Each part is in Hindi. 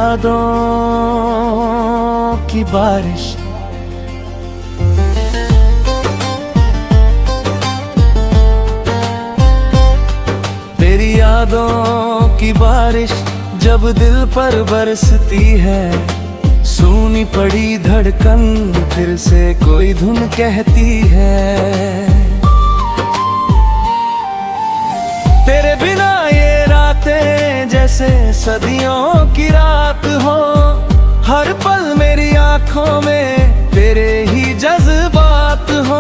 यादों की बारिश, तेरी यादों की बारिश जब दिल पर बरसती है, सूनी पड़ी धड़कन फिर से कोई धुन कहती है। तेरे बिना ये रातें जैसे सदियों की रात हो, हर पल मेरी आंखों में तेरे ही जज्बात हो।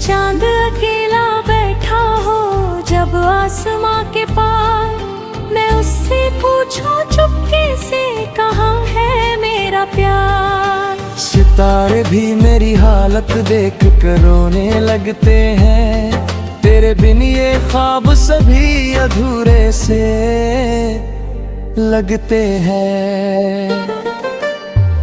चांद अकेला बैठा हो जब आसमां के पार, मैं उससे पूछूं चुपके से कहाँ है मेरा प्यार। सितारे भी मेरी हालत देख कर रोने लगते हैं, तेरे बिन ये ख्वाब सभी अधूरे से लगते हैं।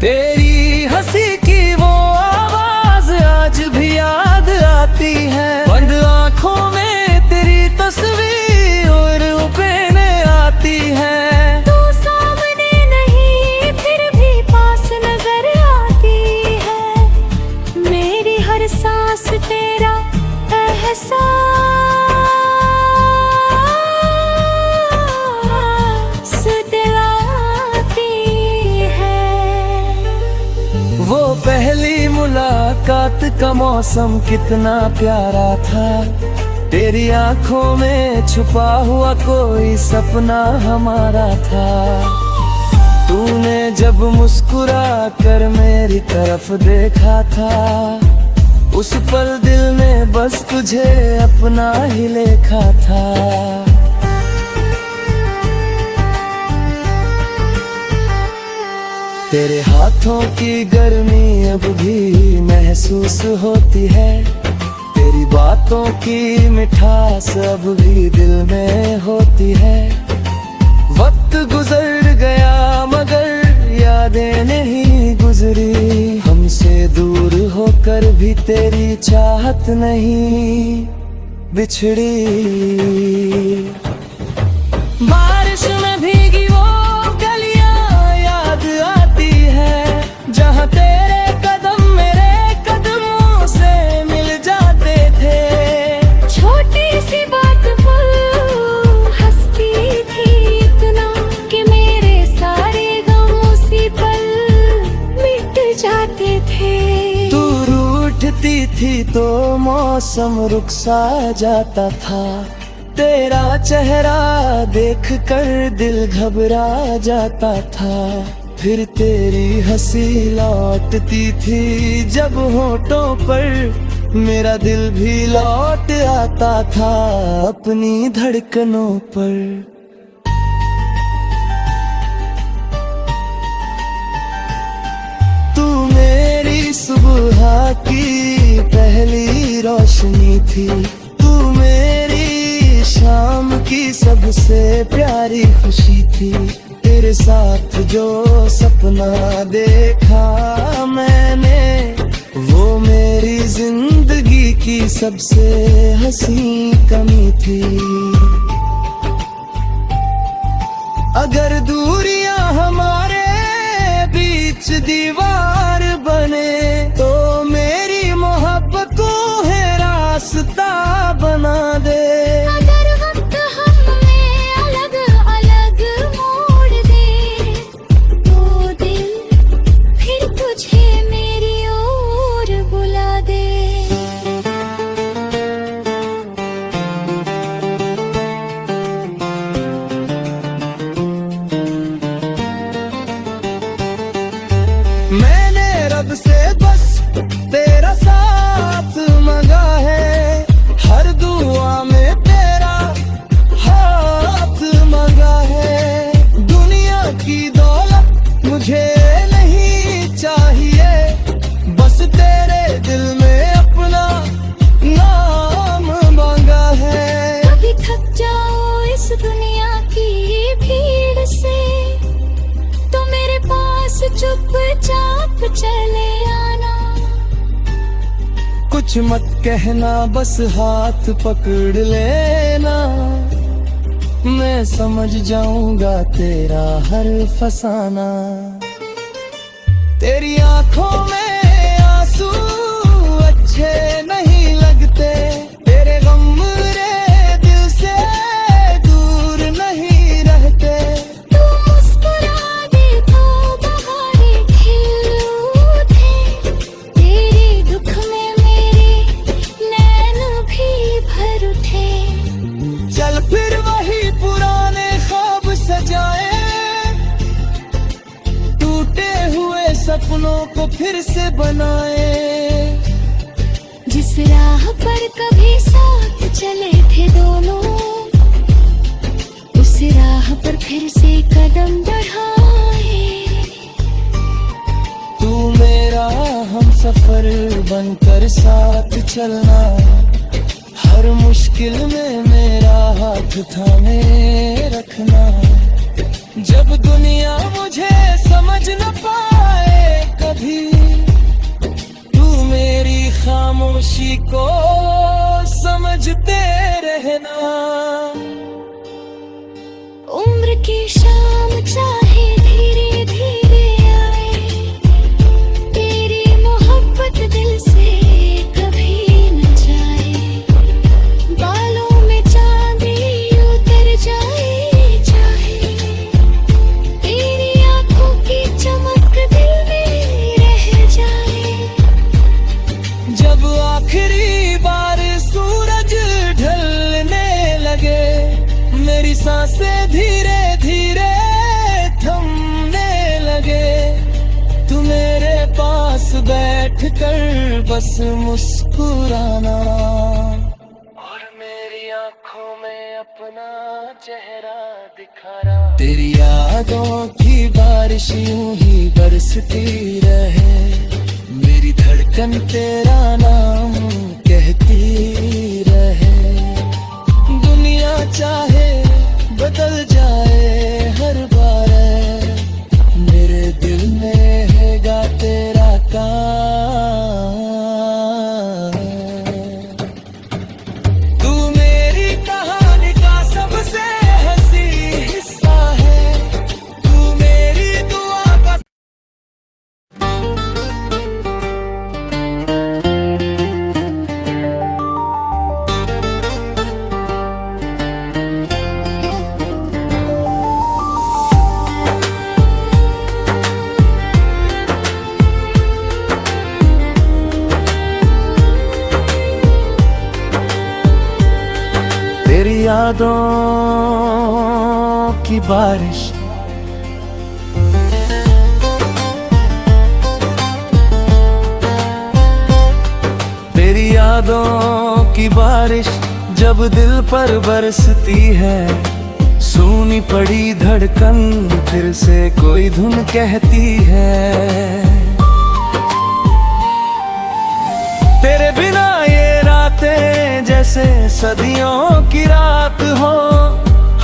तेरी हंसी की वो आवाज आज भी याद आती है, बंद आंखों में तेरी तस्वीर और उपेने आती है। तू सामने नहीं फिर भी पास नजर आती है, मेरी हर सांस तेरा एहसास दिलाती है। वो पहली मुलाकात का मौसम कितना प्यारा था, तेरी आंखों में छुपा हुआ कोई सपना हमारा था। तूने जब मुस्कुरा कर मेरी तरफ देखा था, उस पल दिल ने बस तुझे अपना ही लेखा था। तेरे हाथों की गर्मी अब भी महसूस होती है, तेरी बातों की मिठास अब भी दिल में होती है। वक्त गुजर गया मगर यादें नहीं गुजरी, हमसे दूर होकर भी तेरी चाहत नहीं बिछड़ी। बारिश में भीगी वो गलियां याद आती है, जहाँ तेरे कदम मेरे कदमों से मिल जाते थे। छोटी सी बात पर हंसती थी इतना कि मेरे सारे गम उसी पल मिट जाते थे। तू रूठती थी तो मौसम रुक सा जाता था, तेरा चेहरा देख कर दिल घबरा जाता था। फिर तेरी हंसी लौटती थी जब होठों पर, मेरा दिल भी लौट आता था अपनी धड़कनों पर। तू मेरी सुबह की पहली रोशनी थी, तू मेरी शाम की सबसे प्यारी खुशी थी। तेरे साथ जो सपना देखा मैंने, वो मेरी जिंदगी की सबसे हंसी कमी थी। अगर दूरियां हमारे बीच दीवार बने, तो मेरी मोहब्बत को है रास्ता बना दे। अगर वक्त हमें अलग अलग मोड़ दे, तो दिल फिर तुझे मेरी ओर बुला दे। मैंने रब से बस तेरा साथ मांगा है, हर दुआ में तेरा हाथ मांगा है। दुनिया की दौलत मुझे नहीं चाहिए, बस तेरे दिल में अपना नाम मांगा है। कभी थक जाओ इस दुनिया की भीड़ से, तो मेरे पास चुपचाप चले आना। कुछ मत कहना बस हाथ पकड़ ले लेना, मैं समझ जाऊंगा तेरा हर फसाना। तेरी आंखों में आंसू अच्छे नहीं लगते, तेरे गम मेरे दिल से दूर नहीं रहते। तू मुस्कुरा दे तो बहारें खिल उठे, तेरे दुख में मेरे नैन भी भर उठे। चल फिर वही पुराने ख्वाब सजाए, टूटे हुए सपनों को फिर से बनाए। जिस राह पर कभी साथ चले थे दोनों, उस राह पर फिर से कदम बढ़ाए। तू मेरा हम सफर बनकर साथ चलना, हर मुश्किल में मेरा हाथ थामे रखना। जब दुनिया मुझे समझ न पाए कभी, तू मेरी खामोशी को समझते रहना। उम्र की शाम चाहे धीरे धीरे आए, तेरी मोहब्बत दिल से कभी न जाए। बालों में चांदी उतर जाए चाहे, तेरी आंखों की चमक दिल में रह जाए। जब आखिरी बार सूरज ढलने लगे, मेरी सांसें धीरे धीरे थमने लगे। तू मेरे पास बैठ कर बस मुस्कुराना, और मेरी आंखों में अपना चेहरा दिखाना। तेरी यादों की बारिश यूं ही बरसती रहे, मेरी धड़कन तेरा नाम कहती रहे। दुनिया चाहे बदल जाए हर बार, मेरे दिल में हैगा तेरा काम। तू मेरी कहानी का सबसे हंसी हिस्सा है, तू मेरी दुआ का। तेरी यादों की बारिश, तेरी यादों की बारिश जब दिल पर बरसती है, सूनी पड़ी धड़कन फिर से कोई धुन कहती है। तेरे बिना ये रातें जैसे सदियों की रात हो,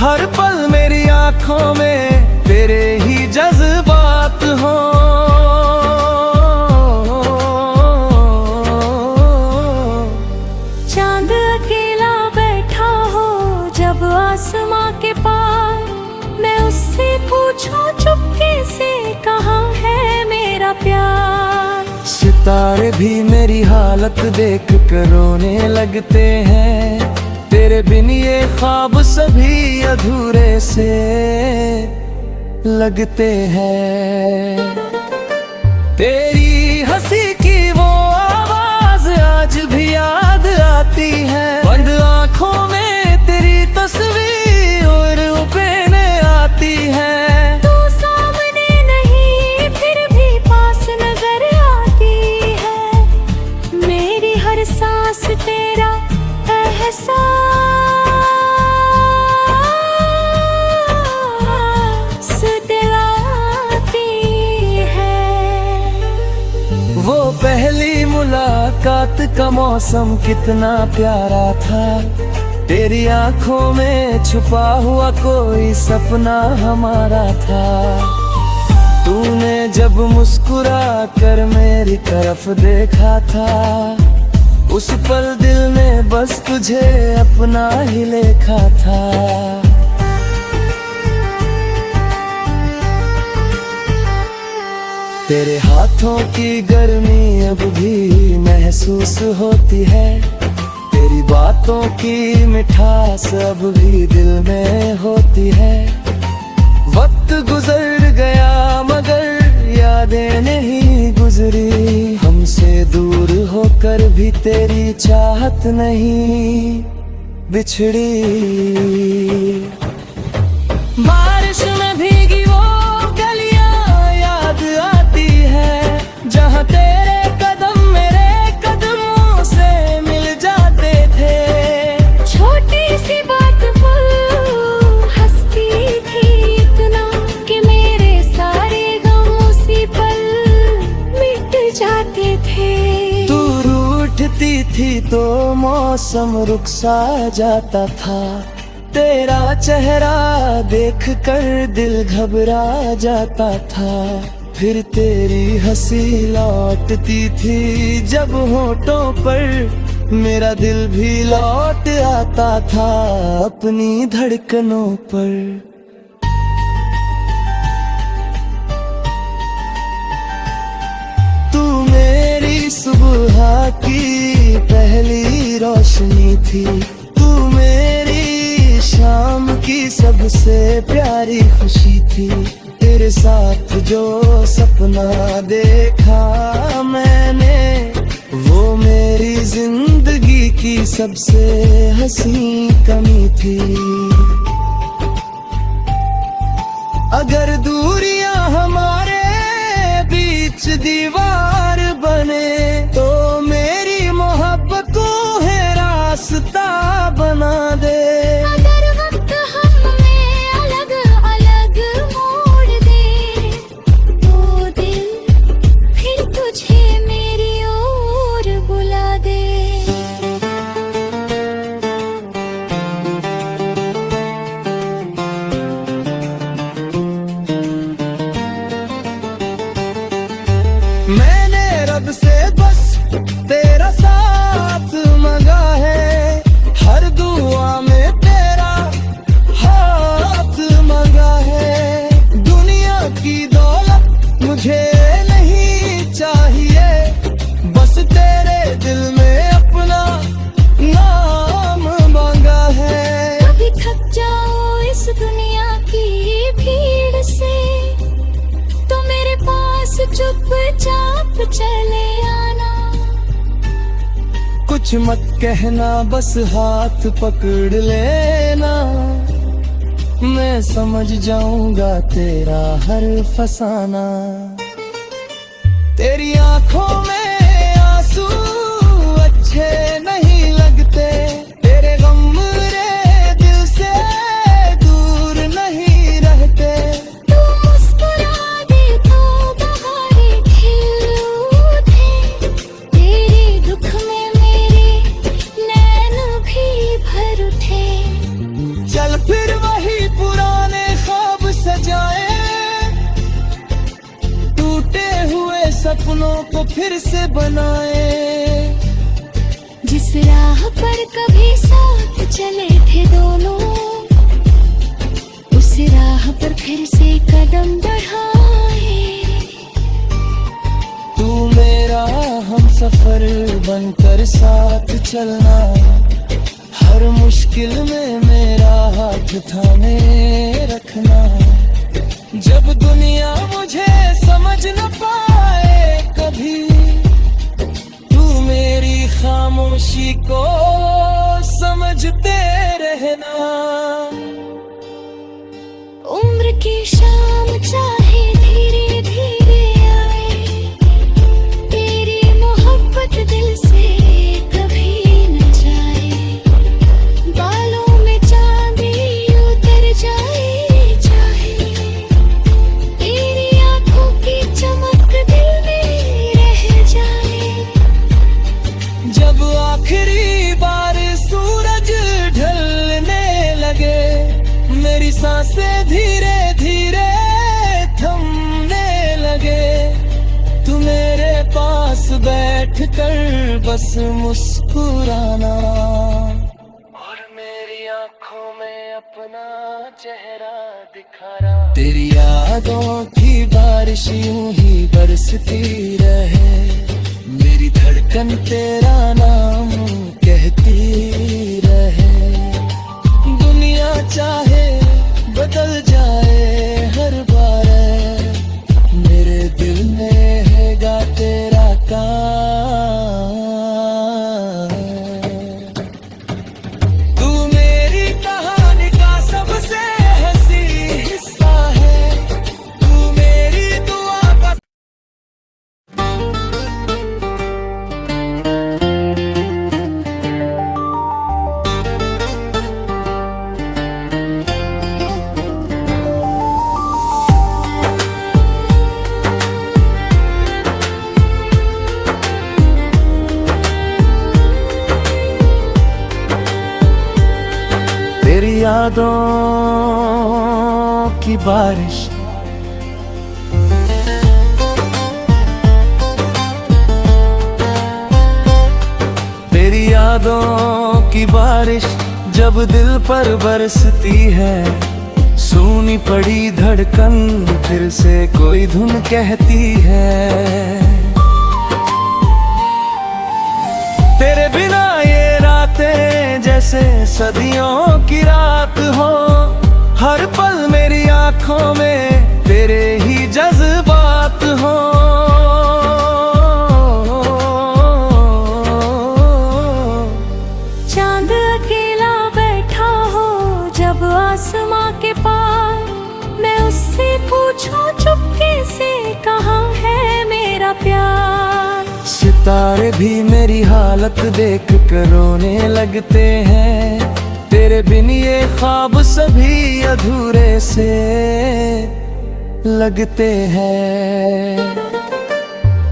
हर पल मेरी आंखों में तेरे ही जज्बात हो। चांद अकेला बैठा हो जब आसमां के पार, मैं उससे पूछूं चुपके से कहाँ है मेरा प्यार। सितारे भी मेरी हालत देख कर रोने लगते हैं, तेरे बिन ये ख्वाब सभी अधूरे से लगते हैं। तेरी हंसी की वो आवाज आज भी याद आती है, बंद आंखों में तेरी तस्वीर और उपेने आती है। तू सामने नहीं फिर भी पास नजर आती है, मेरी हर सांस तेरा एहसास दिलाती है। वो पहली मुलाकात का मौसम कितना प्यारा था, तेरी आंखों में छुपा हुआ कोई सपना हमारा था। तूने जब मुस्कुरा कर मेरी तरफ देखा था, उस पल दिल ने बस तुझे अपना ही लेखा था। तेरे हाथों की गर्मी अब भी महसूस होती है, तेरी बातों की मिठास अब भी दिल में होती है। वक्त गुजर गया मगर यादें नहीं गुजरी, हमसे दूर होकर भी तेरी चाहत नहीं बिछड़ी। बारिश में भीगी वो गलियां याद आती है, जहाँ तेरे कदम मेरे कदमों से मिल जाते थे। छोटी सी बात पर हंसती थी इतना कि मेरे सारे गम उसी पल मिट जाते थे। तू रूठती थी तो मौसम रुक सा जाता था, तेरा चेहरा देख कर दिल घबरा जाता था। फिर तेरी हंसी लौटती थी जब होठों पर, मेरा दिल भी लौट आता था अपनी धड़कनों पर। तू मेरी सुबह की पहली रोशनी थी, तू मेरी शाम की सबसे प्यारी खुशी थी। तेरे साथ जो सपना देखा मैंने, वो मेरी जिंदगी की सबसे हंसी कमी थी। अगर दूरियां हमारे बीच दीवार बने, तो मेरी मोहब्बत को है रास्ता बना दे। अगर वक्त हमें अलग अलग मोड़ दे, तो दिल फिर तुझे मेरी ओर बुला दे। मैंने रब से बस तेरा साथ मांगा है, हर दुआ में तेरा हाथ मांगा है। दुनिया की दौलत मुझे नहीं चाहिए, बस तेरे दिल में अपना नाम मांगा है। कभी थक जाओ इस दुनिया की भीड़ से, तो मेरे पास चुपचाप चले आना। कुछ मत कहना बस हाथ पकड़ लेना, मैं समझ जाऊंगा तेरा हर फसाना। तेरी आंखों में आंसू अच्छे नहीं लगते, तेरे गम मेरे दिल से दूर नहीं रहते। तू मुस्कुरा दे तो बहारें खिल उठे, तेरे दुख में मेरे नैन भी भर उठे। चल फिर वही पुराने ख्वाब सजाए, टूटे हुए सपनों को फिर से बनाए। जिस राह पर कभी साथ चले थे दोनों, उस राह पर फिर से कदम बढ़ाए। तू मेरा हम सफर बनकर साथ चलना, हर मुश्किल में मेरा हाथ थामे रखना। जब दुनिया मुझे समझ न पाए कभी, तू मेरी खामोशी को समझते रहना। उम्र की शाम चाहे धीरे धीरे आए, तेरी मोहब्बत दिल से कभी न जाए। बालों में चांदी उतर जाए चाहे, तेरी आंखों की चमक दिल में रह जाए। जब आखिरी बार सूरज देख कर बस मुस्कुराना और मेरी आंखों में अपना चेहरा दिखाना। तेरी यादों की बारिश यूं ही बरसती रहे, मेरी धड़कन तेरा नाम कहती रहे। दुनिया चाहे बदल जाए हर बार, मेरे दिल में हैगा तेरा काम। तू मेरी कहानी का सबसे हंसी हिस्सा है, तू मेरी दुआ का। तेरी यादों की बारिश तेरी यादों की बारिश जब दिल पर बरसती है, सूनी पड़ी धड़कन फिर से कोई धुन कहती है। तेरे बिना ये रातें जैसे सदियों की रात हो, हर पल मेरी आंखों में तेरे ही जज्बात हो। चांद अकेला बैठा हो जब आसमां के पार, मैं उससे पूछूं चुपके से कहाँ है मेरा प्यार। सितारे भी मेरी हालत देख कर रोने लगते हैं, तेरे बिन ये ख्वाब सभी अधूरे से लगते हैं।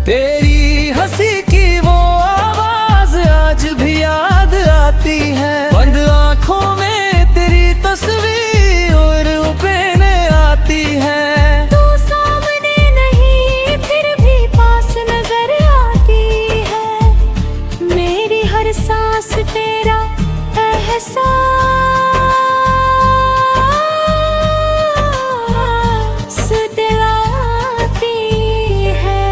तेरी हंसी की वो आवाज आज भी याद आती है, बंद आंखों में तेरी तस्वीर और उपने आती है। तू सामने नहीं फिर भी पास नजर आती है, मेरी हर सांस तेरा एहसास दिलाती है।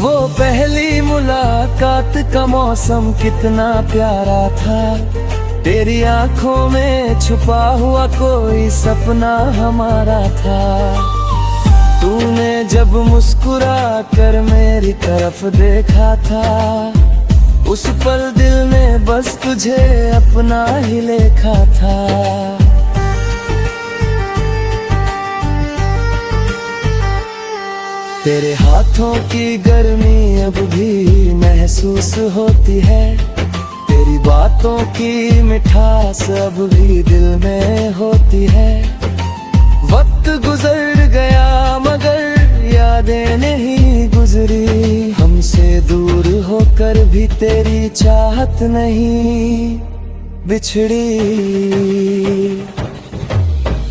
वो पहली मुलाकात का मौसम कितना प्यारा था, तेरी आंखों में छुपा हुआ कोई सपना हमारा था। तूने जब मुस्कुरा कर मेरी तरफ देखा था, उस पल दिल ने बस तुझे अपना ही लेखा था। तेरे हाथों की गर्मी अब भी महसूस होती है, तेरी बातों की मिठास अब भी दिल में होती है। वक्त गुजर गया मगर यादें नहीं गुजरी, हमसे दूर होकर भी तेरी चाहत नहीं बिछड़ी।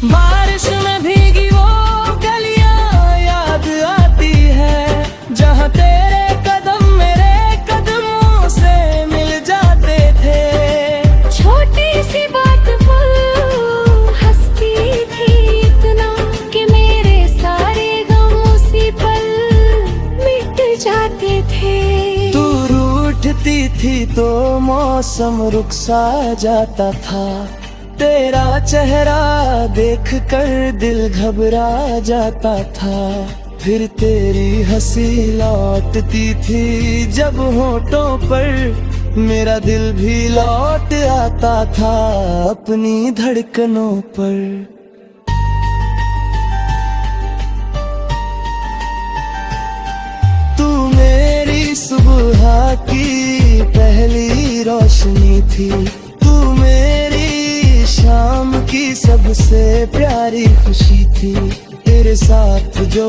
बारिश में भीगी वो गलियां याद आती है, जहाँ तेरे कदम मेरे कदमों से मिल जाते थे। छोटी सी बात पर हंसती थी इतना कि मेरे सारे गम उसी पल मिट जाते थे। तू रूठती थी तो मौसम रुक सा जाता था, तेरा चेहरा देख कर दिल घबरा जाता था। फिर तेरी हंसी लौटती थी जब होठों पर, मेरा दिल भी लौट आता था अपनी धड़कनों पर। तू मेरी सुबह की पहली रोशनी थी, तू मेरी शाम की सबसे प्यारी खुशी थी। तेरे साथ जो